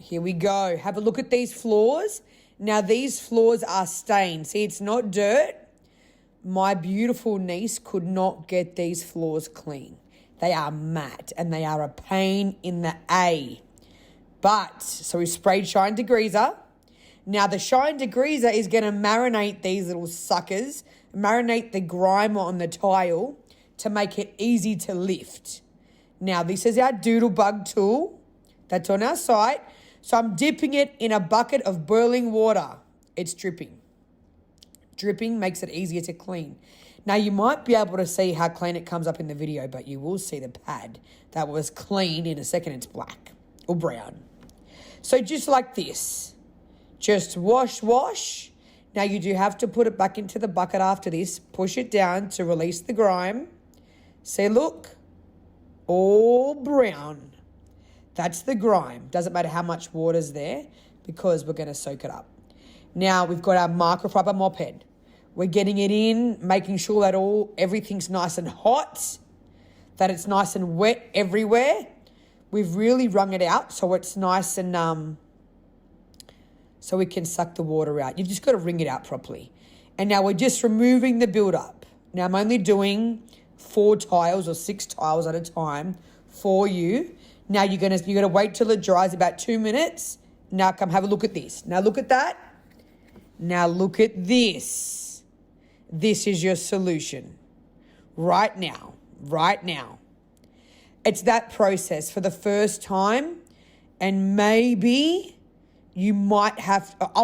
Here we go. Have a look at these floors. Now, these floors are stained. See, it's not dirt. My beautiful niece could not get these floors clean. They are matte and they are a pain in the A. But, so we sprayed SHYN Degreaser. Now, the SHYN Degreaser is going to marinate these little suckers, marinate the grime on the tile to make it easy to lift. Now, this is our doodle bug tool that's on our site. So I'm dipping it in a bucket of boiling water. It's dripping. Dripping makes it easier to clean. Now, you might be able to see how clean it comes up in the video, but you will see the pad that was clean in a second. It's black or brown. So just like this, just wash, wash. Now, you do have to put it back into the bucket after this. Push it down to release the grime. See, look, all brown. That's the grime. Doesn't matter how much water's there because we're going to soak it up. Now, we've got our microfiber mop head. We're getting it in, making sure that everything's nice and hot, that it's nice and wet everywhere. We've really wrung it out so it's nice and so we can suck the water out. You've just got to wring it out properly. And now we're just removing the buildup. Now, I'm only doing 4 tiles or 6 tiles at a time for you. Now you're gonna wait till it dries about 2 minutes. Now come have a look at this. Now look at that. Now look at this. This is your solution. Right now. Right now. It's that process for the first time, and maybe you might have